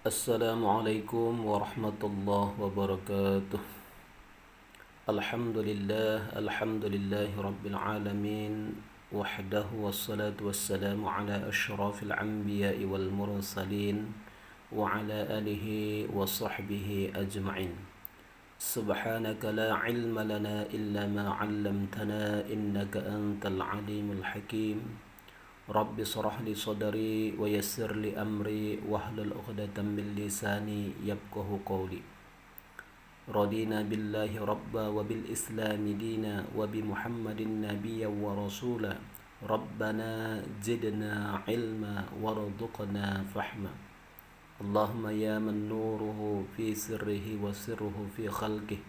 Assalamualaikum warahmatullahi wabarakatuh. Alhamdulillahi rabbil alamin. Wahdahu wassalatu wassalamu ala ashrafil anbiya'i wal mursalin wa ala alihi wa sahbihi ajma'in. Subhanaka la ilma lana illa ma 'allamtana innaka antal alimul hakim. Rabbi shrah li sadri wa yassir li amri wahlul 'uqdatam min lisani yafqahu qawli. Radina billahi rabba wa bil islami dina wa bi Muhammadin nabiyyan wa rasula. Rabbana zidna ilma warzuqna fahma. Allahumma ya man nuruhu fi sirrihi wa sirruhu fi khalqihi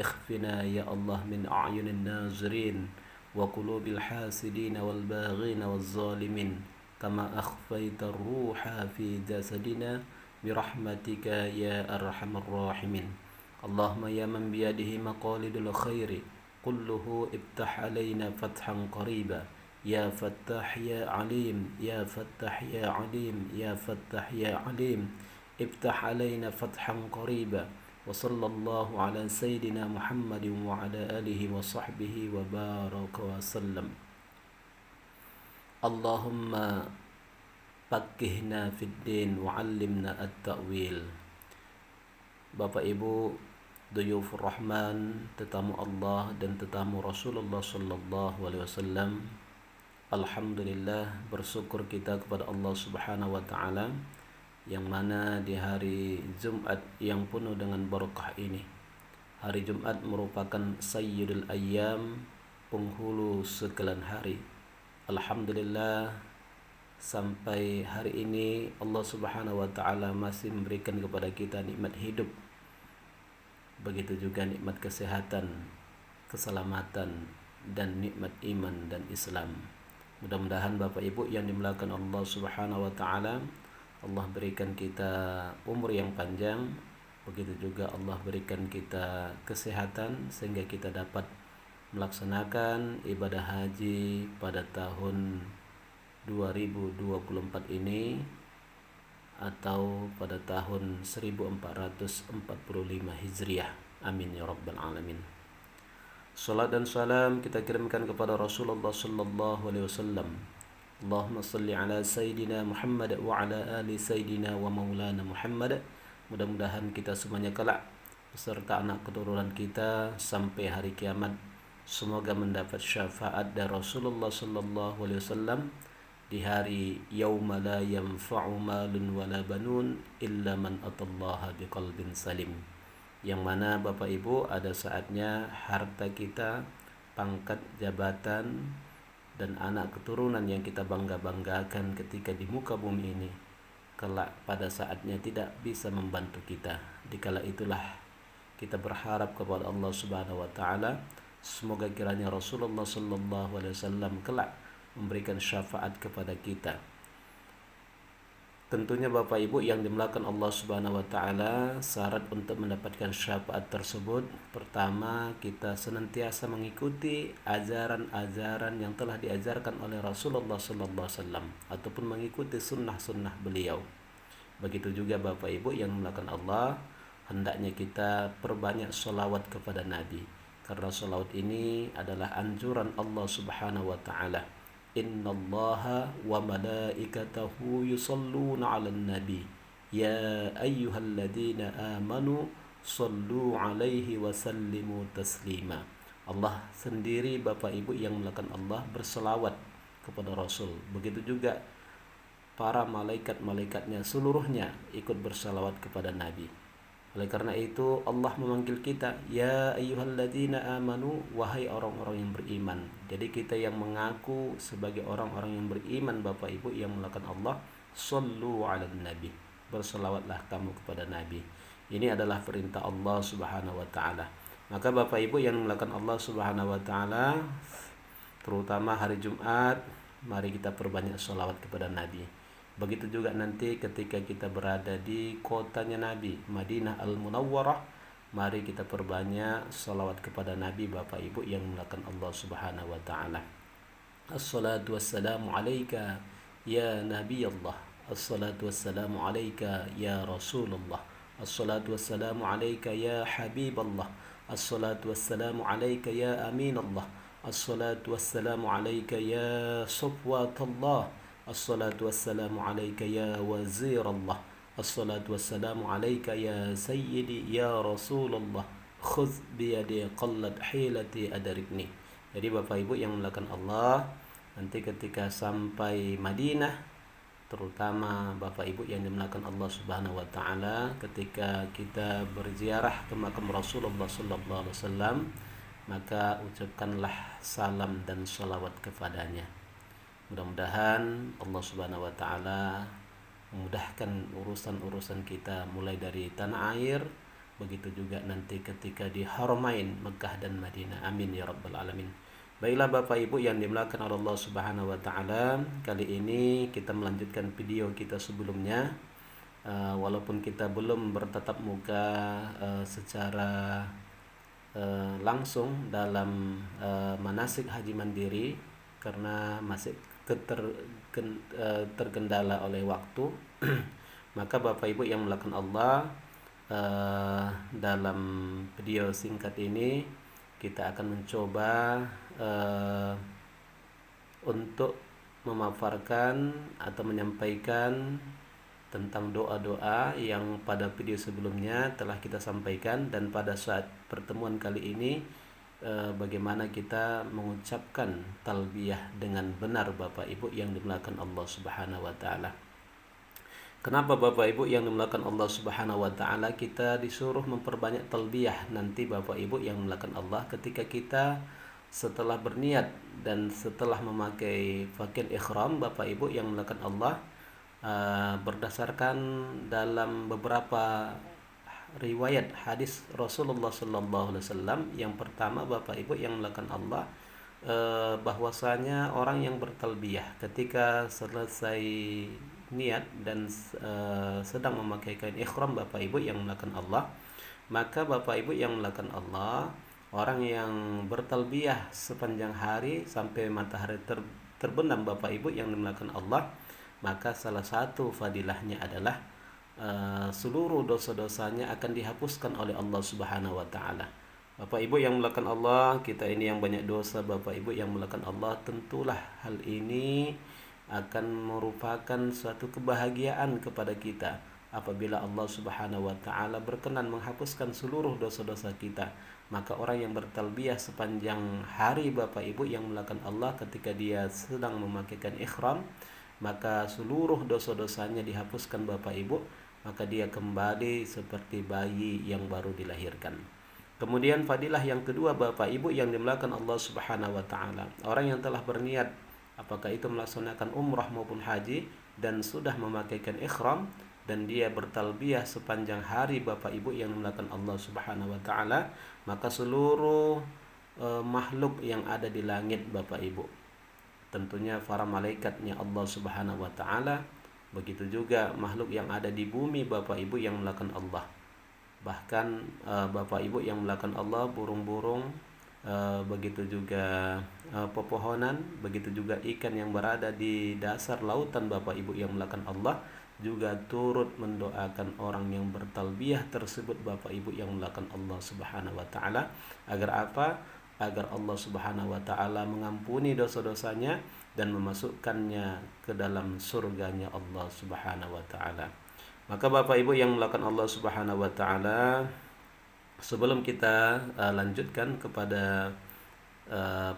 ikhfina ya Allah min a'yunin nazirin wa qulubil hasidin wal baghin wal zalimin kama akhfaita ruha fi jasadina birahmatika ya arhamar rahimin. Allahumma ya man biyadihi maqalidul khairi kulluhu iftah alaina fathan qariba ya fattah ya alim ya fattah ya alim ya fattah ya alim iftah alaina fathan qariba. Wa sallallahu ala sayyidina Muhammadin wa ala alihi wa sahbihi wa baraka wa sallam. Allahumma faqihna fid din wa 'allimna at-ta'wil. Bapak Ibu Duyufur Rahman, tetamu Allah dan tetamu Rasulullah sallallahu alaihi wasallam. Alhamdulillah, bersyukur kita kepada Allah Subhanahu wa taala yang mana di hari Jumat yang penuh dengan barakah ini. Hari Jumat merupakan sayyidul ayyam, penghulu sekalian hari. Alhamdulillah, sampai hari ini Allah Subhanahu wa taala masih memberikan kepada kita nikmat hidup. Begitu juga nikmat kesehatan, keselamatan, dan nikmat iman dan Islam. Mudah-mudahan Bapak Ibu yang dimuliakan Allah Subhanahu wa taala, Allah berikan kita umur yang panjang, begitu juga Allah berikan kita kesehatan sehingga kita dapat melaksanakan ibadah haji pada tahun 2024 ini atau pada tahun 1445 Hijriah. Amin ya rabbal alamin. Salat dan salam kita kirimkan kepada Rasulullah sallallahu alaihi wasallam. Allahumma salli ala Sayyidina Muhammad wa ala ali Sayyidina wa maulana Muhammad. Mudah-mudahan kita semuanya kelak beserta anak keturunan kita sampai hari kiamat semoga mendapat syafaat dari Rasulullah sallallahu alaihi wasallam di hari yauma la yanfa'u malun wala banun illa man atallaha biqalbin salim. Yang mana Bapak Ibu ada saatnya harta kita, pangkat jabatan, dan anak keturunan yang kita bangga-banggakan ketika di muka bumi ini kelak pada saatnya tidak bisa membantu kita. Dikala itulah kita berharap kepada Allah Subhanahu wa taala semoga kiranya Rasulullah sallallahu alaihi wasallam kelak memberikan syafaat kepada kita. Tentunya Bapak Ibu yang dimuliakan Allah Subhanahu wa taala, syarat untuk mendapatkan syafaat tersebut pertama kita senantiasa mengikuti ajaran-ajaran yang telah diajarkan oleh Rasulullah sallallahu alaihi wasallam ataupun mengikuti sunnah-sunnah beliau. Begitu juga Bapak Ibu yang dimuliakan Allah, hendaknya kita perbanyak sholawat kepada Nabi karena sholawat ini adalah anjuran Allah Subhanahu wa taala. Innallaha wa malaikatahu yusalluna 'alan nabi ya ayyuhalladzina amanu sallu 'alaihi wa sallimu taslima. Allah sendiri Bapak Ibu yang melakukan Allah berselawat kepada Rasul. Begitu juga para malaikat-malaikatnya seluruhnya ikut berselawat kepada Nabi. Oleh karena itu Allah memanggil kita ya ayyuhalladzina amanu, wahai orang-orang yang beriman. Jadi kita yang mengaku sebagai orang-orang yang beriman Bapak Ibu yang melakukan Allah, sallu 'alan nabi, berselawatlah kamu kepada Nabi. Ini adalah perintah Allah Subhanahu wa taala. Maka Bapak Ibu yang melakukan Allah Subhanahu wa taala, terutama hari Jumat, mari kita perbanyak selawat kepada Nabi. Begitu juga nanti ketika kita berada di kotanya Nabi, Madinah Al-Munawwarah, mari kita perbanyak salawat kepada Nabi Bapak Ibu yang melakukan Allah Subhanahu wa taala. Assalatu wassalamu alayka ya Nabi Allah Assalatu wassalamu alayka ya Rasulullah. Assalatu wassalamu alayka ya Habiballah. Assalatu wassalamu alayka ya Aminallah. Assalatu wassalamu alayka ya Safwatallah. Assalatu wassalamu alayka ya Wazirallah. Assalatu wassalamu alayka ya Sayyidi ya Rasulullah. Khudh biyadi qallat hilati adarikni. Jadi Bapak Ibu yang melakukan Allah, nanti ketika sampai Madinah, terutama Bapak Ibu yang dimulakan Allah Subhanahu wa taala, ketika kita berziarah ke makam Rasulullah sallallahu alaihi wasallam, maka ucapkanlah salam dan salawat kepadanya. Mudah-mudahan Allah Subhanahu wa taala memudahkan urusan-urusan kita mulai dari tanah air, begitu juga nanti ketika di Haramain Mekah dan Madinah. Amin ya rabbal alamin. Baiklah Bapak Ibu yang dimuliakan oleh Allah Subhanahu wa taala, kali ini kita melanjutkan video kita sebelumnya. Walaupun kita belum bertatap muka secara langsung dalam manasik haji mandiri karena masih terkendala oleh waktu. Maka Bapak Ibu yang melakukan Allah, dalam video singkat ini kita akan mencoba untuk memaparkan atau menyampaikan tentang doa-doa yang pada video sebelumnya telah kita sampaikan, dan pada saat pertemuan kali ini bagaimana kita mengucapkan talbiyah dengan benar Bapak Ibu yang dimuliakan Allah Subhanahu wa taala. Kenapa Bapak Ibu yang dimuliakan Allah Subhanahu wa taala kita disuruh memperbanyak talbiyah? Nanti Bapak Ibu yang dimuliakan Allah, ketika kita setelah berniat dan setelah memakai pakaian ihram, Bapak Ibu yang dimuliakan Allah, berdasarkan dalam beberapa riwayat hadis Rasulullah sallallahu alaihi wasallam, yang pertama Bapak Ibu yang dimuliakan Allah, bahwasanya orang yang bertalbiyah ketika selesai niat dan sedang memakai kain ihram Bapak Ibu yang dimuliakan Allah, maka Bapak Ibu yang dimuliakan Allah, orang yang bertalbiyah sepanjang hari sampai matahari terbenam Bapak Ibu yang dimuliakan Allah, maka salah satu fadilahnya adalah seluruh dosa-dosanya akan dihapuskan oleh Allah Subhanahu wa taala. Bapak Ibu yang dimuliakan Allah, kita ini yang banyak dosa Bapak Ibu yang dimuliakan Allah, tentulah hal ini akan merupakan suatu kebahagiaan kepada kita apabila Allah Subhanahu wa taala berkenan menghapuskan seluruh dosa-dosa kita. Maka orang yang bertalbiyah sepanjang hari Bapak Ibu yang dimuliakan Allah, ketika dia sedang memakaikan ihram, maka seluruh dosa-dosanya dihapuskan Bapak Ibu, maka dia kembali seperti bayi yang baru dilahirkan. Kemudian fadilah yang kedua Bapak Ibu yang dimuliakan Allah Subhanahu wa taala, orang yang telah berniat, apakah itu melaksanakan umrah maupun haji, dan sudah memakaikan ihram dan dia bertalbiyah sepanjang hari Bapak Ibu yang dimuliakan Allah Subhanahu wa taala, maka seluruh makhluk yang ada di langit Bapak Ibu, tentunya para malaikatnya Allah Subhanahu wa taala, begitu juga makhluk yang ada di bumi Bapak Ibu yang dimuliakan Allah. Bahkan Bapak Ibu yang dimuliakan Allah, burung-burung, begitu juga pepohonan, begitu juga ikan yang berada di dasar lautan Bapak Ibu yang dimuliakan Allah, juga turut mendoakan orang yang bertalbiyah tersebut Bapak Ibu yang dimuliakan Allah Subhanahu wa taala, agar apa? Agar Allah Subhanahu wa taala mengampuni dosa-dosanya dan memasukkannya ke dalam surganya Allah Subhanahu wa taala. Maka Bapak Ibu yang dimuliakan Allah Subhanahu wa taala, sebelum kita lanjutkan kepada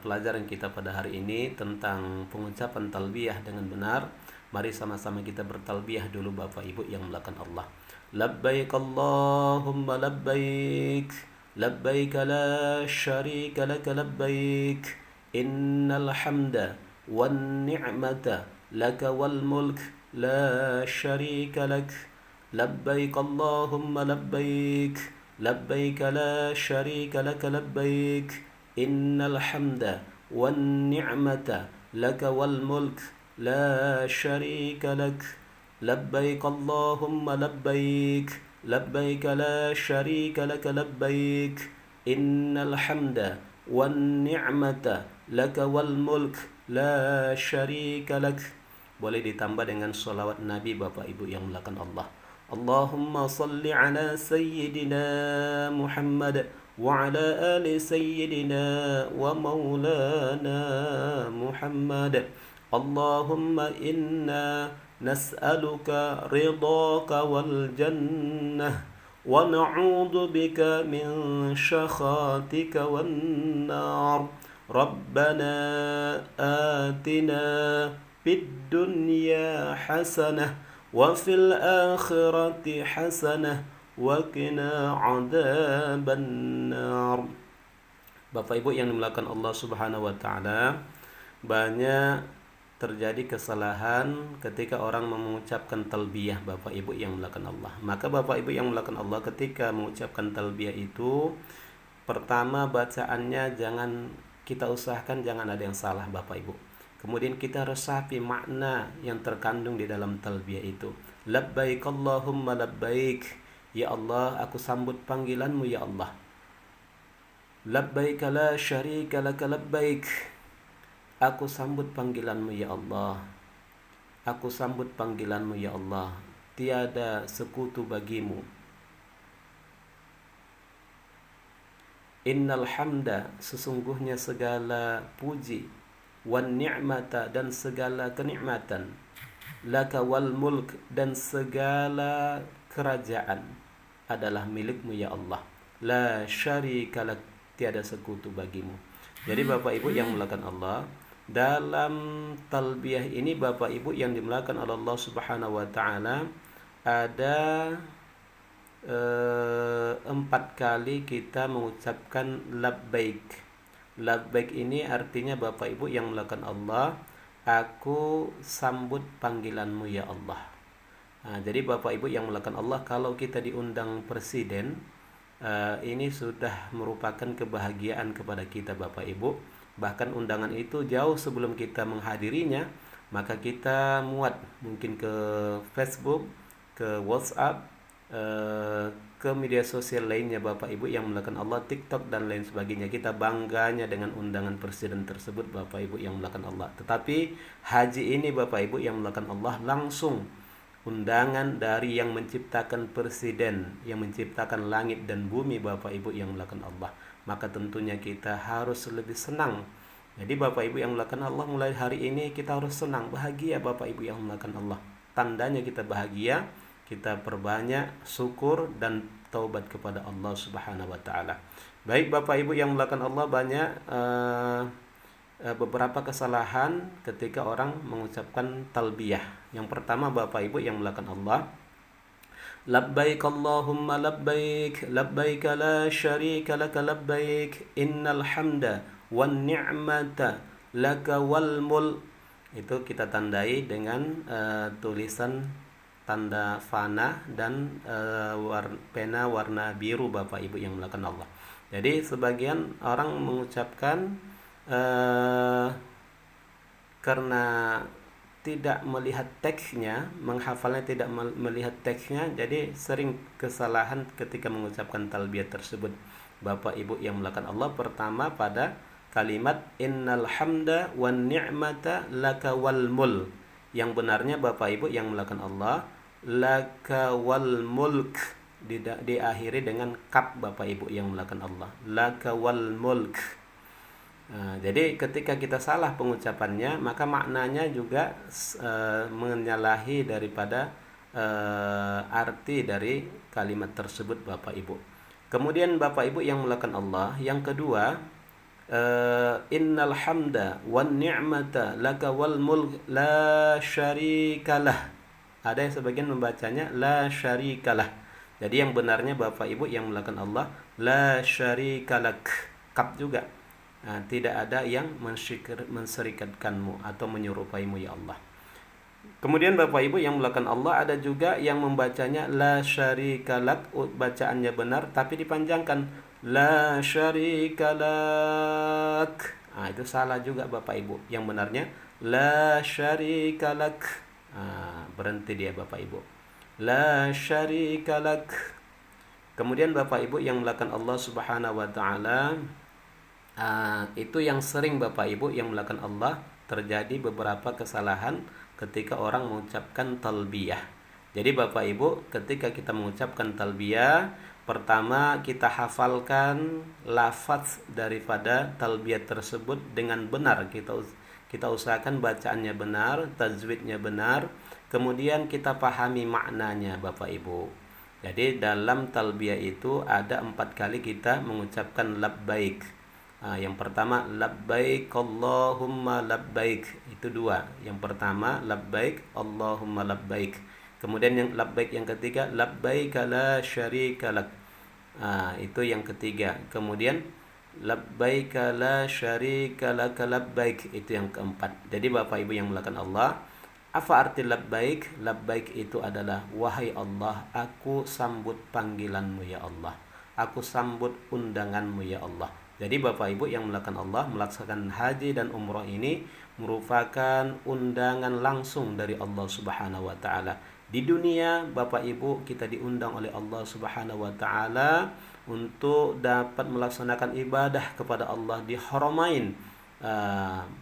pelajaran kita pada hari ini tentang pengucapan talbiyah dengan benar, mari sama-sama kita bertalbiyah dulu Bapak Ibu yang dimuliakan Allah. Labbaik Allahumma labbaik, labbaik la syarika lak labbaik, innal hamda wan ni'mata laka wal mulk la syarika lak, labbaik Allahumma labbaik, labbaik la syarika lak labbaik, innal hamda wan ni'mata laka wal mulk la syarika lak, labbaik Allahumma labbaik, labbaik la syarika lak labbaik, innal hamda wan ni'mata laka wal mulk la syarika lak, boleh ditambah dengan sholawat Nabi Bapak Ibu yang mulakan Allah. Allahumma salli ala Sayyidina Muhammad wa ala ali Sayyidina wa maulana Muhammad. Allahumma inna nas'aluka ridhaka wal jannah wa na'udzu bika min syakhatika wan nar. Rabbana atina fid dunya hasanah wa fil akhirati hasanah wa qina adzaban nar. Bapak Ibu yang dimuliakan Allah Subhanahu wa taala, banyak terjadi kesalahan ketika orang mengucapkan talbiyah Bapak Ibu yang dimuliakan Allah. Maka Bapak Ibu yang dimuliakan Allah, ketika mengucapkan talbiyah itu, pertama bacaannya kita usahakan jangan ada yang salah Bapak Ibu. Kemudian kita resapi makna yang terkandung di dalam talbiyah itu. Labbaik Allahumma labbaik, ya Allah aku sambut panggilanmu ya Allah. Labbaik la syarika laka labbaik, aku sambut panggilanmu ya Allah. Aku sambut panggilanmu ya Allah, tiada sekutu bagimu. Innal hamda, sesungguhnya segala puji, wan ni'mata, dan segala kenikmatan, laka wal mulk, dan segala kerajaan adalah milikmu ya Allah. La syarika lak, tiada sekutu bagimu. Jadi Bapak Ibu yang dimuliakan Allah, dalam talbiyah ini Bapak Ibu yang dimuliakan oleh Allah Subhanahu wa taala, ada 4 kali kita mengucapkan labbaik. Labbaik ini artinya Bapak Ibu yang dimuliakan Allah, aku sambut panggilanmu ya Allah. Nah, jadi Bapak Ibu yang dimuliakan Allah, kalau kita diundang presiden, ini sudah merupakan kebahagiaan kepada kita Bapak Ibu. Bahkan undangan itu jauh sebelum kita menghadirinya, maka kita muat mungkin ke Facebook, ke WhatsApp, ke media sosial lainnya Bapak Ibu yang dimuliakan Allah, TikTok dan lain sebagainya. Kita bangganya dengan undangan presiden tersebut Bapak Ibu yang dimuliakan Allah. Tetapi haji ini Bapak Ibu yang dimuliakan Allah, langsung undangan dari yang menciptakan presiden, yang menciptakan langit dan bumi Bapak Ibu yang dimuliakan Allah. Maka tentunya kita harus lebih senang. Jadi Bapak Ibu yang dimuliakan Allah, mulai hari ini kita harus senang, bahagia Bapak Ibu yang dimuliakan Allah. Tandanya kita bahagia, kita perbanyak syukur dan taubat kepada Allah Subhanahu wa taala. Baik Bapak Ibu yang dimuliakan Allah, banyak beberapa kesalahan ketika orang mengucapkan talbiyah. Yang pertama Bapak Ibu yang dimuliakan Allah, labbaik Allahumma labbaik, labbaik la syarika laka labbaik, innal hamda wan ni'mata laka wal mulk. Itu kita tandai dengan tulisan tanda fana dan pena warna biru Bapak Ibu yang dimuliakan Allah. Jadi sebagian orang mengucapkan karena tidak melihat teksnya, menghafalnya tidak melihat teksnya, jadi sering kesalahan ketika mengucapkan talbiyah tersebut Bapak Ibu yang dimuliakan Allah. Pertama pada kalimat innal hamda wan ni'mata laka wal mulk, yang benarnya Bapak Ibu yang dimuliakan Allah, laka wal mulk diakhiri dengan kaf Bapak Ibu yang dimuliakan Allah, laka wal mulk. Nah, jadi ketika kita salah pengucapannya, maka maknanya juga menyalahi daripada arti dari kalimat tersebut Bapak Ibu. Kemudian Bapak Ibu yang dimuliakan Allah, yang kedua, innal hamda wan ni'mata laka wal mulk la syarikalah. Ada yang sebagian membacanya la syarikalah. Jadi yang benarnya Bapak Ibu yang dimuliakan Allah, la syarikalak, kaf juga. Nah, tidak ada yang menserikatkanmu atau menyerupaimu ya Allah. Kemudian Bapak Ibu yang dimuliakan Allah, ada juga yang membacanya la syarikalak, bacaannya benar tapi dipanjangkan, la syarikalak. Nah, itu salah juga Bapak Ibu. Yang benarnya la syarikalak. Nah, berhenti dia Bapak Ibu, la syarikalak. Kemudian Bapak Ibu yang dimuliakan Allah Subhanahu wa taala, itu yang sering Bapak Ibu yang dimuliakan Allah terjadi beberapa kesalahan ketika orang mengucapkan talbiyah. Jadi Bapak Ibu, ketika kita mengucapkan talbiyah, pertama kita hafalkan lafaz daripada talbiyah tersebut dengan benar. Kita usahakan bacaannya benar, tajwidnya benar, kemudian kita pahami maknanya Bapak Ibu. Jadi dalam talbiyah itu ada 4 kali kita mengucapkan labbaik. Yang pertama labbaik Allahumma labbaik, itu 2. Yang pertama labbaik Allahumma labbaik. Kemudian yang labbaik yang ketiga labbaik la syarika lak. Itu yang ketiga. Kemudian labbaik la syarika lak labbaik, itu yang keempat. Jadi Bapak Ibu yang mulakan Allah, apa arti labbaik? Labbaik itu adalah, wahai Allah, aku sambut panggilanmu ya Allah. Aku sambut undanganmu ya Allah. Jadi Bapak Ibu yang mulakan Allah, melaksanakan haji dan umrah ini merupakan undangan langsung dari Allah Subhanahu wa taala. Di dunia Bapak Ibu kita diundang oleh Allah Subhanahu wa taala untuk dapat melaksanakan ibadah kepada Allah di Haramain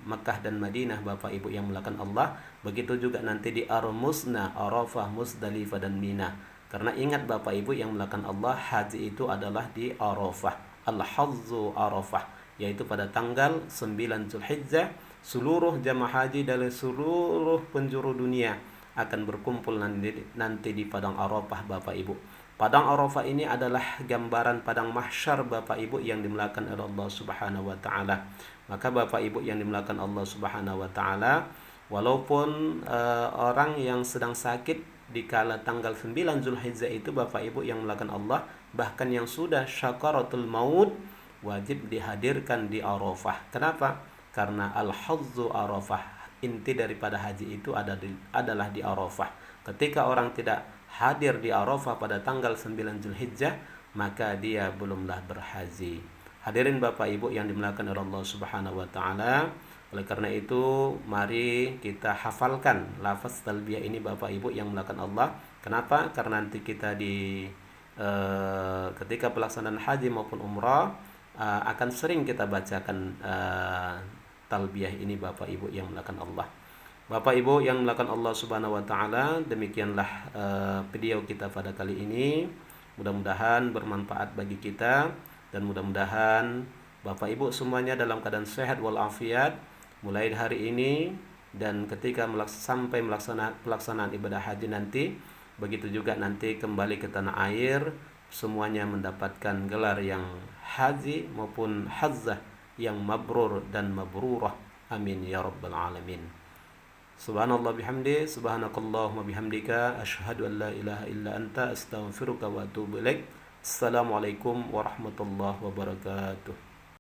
Makkah dan Madinah Bapak Ibu yang mulakan Allah. Begitu juga nanti di Ar-Musna, Arafah, Musdalifah dan Mina. Karena ingat Bapak Ibu yang mulakan Allah, haji itu adalah di Arafah. Al-Hazzu Arafah, yaitu pada tanggal 9 Zulhijjah. Seluruh jamaah haji dari seluruh penjuru dunia akan berkumpul nanti di Padang Arafah Bapak Ibu. Padang Arafah ini adalah gambaran padang mahsyar Bapak Ibu yang dimuliakan oleh Allah Subhanahu wa taala. Maka Bapak Ibu yang dimuliakan Allah Subhanahu wa taala, walaupun orang yang sedang sakit di kala tanggal 9 Zulhijjah itu Bapak Ibu yang dimuliakan Allah, bahkan yang sudah syakaratul maut, wajib dihadirkan di Arafah. Kenapa? Karena al-hazzu Arafah. Inti daripada haji itu adalah di Arafah. Ketika orang tidak hadir di Arafah pada tanggal 9 Zulhijjah, maka dia belumlah berhaji. Hadirin Bapak Ibu yang dimuliakan oleh Allah Subhanahu wa taala, oleh karena itu mari kita hafalkan lafaz talbiyah ini Bapak Ibu yang dimuliakan Allah. Kenapa? Karena nanti kita ketika pelaksanaan haji maupun umrah akan sering kita bacakan talbiyah ini Bapak Ibu yang dimuliakan Allah. Bapak Ibu yang dimuliakan Allah Subhanahu wa taala, demikianlah video kita pada kali ini. Mudah-mudahan bermanfaat bagi kita, dan mudah-mudahan Bapak Ibu semuanya dalam keadaan sehat walafiat mulai hari ini dan ketika sampai pelaksanaan ibadah haji nanti. Begitu juga nanti kembali ke tanah air, semuanya mendapatkan gelar yang haji maupun hazzah yang mabrur dan mabrurah. Amin ya rabbal alamin. Subhanallah bihamdi, subhanakallahumma bihamdika, asyhadu an la ilaha illa anta, astaghfiruka wa atubu ilaik. Assalamualaikum warahmatullahi wabarakatuh.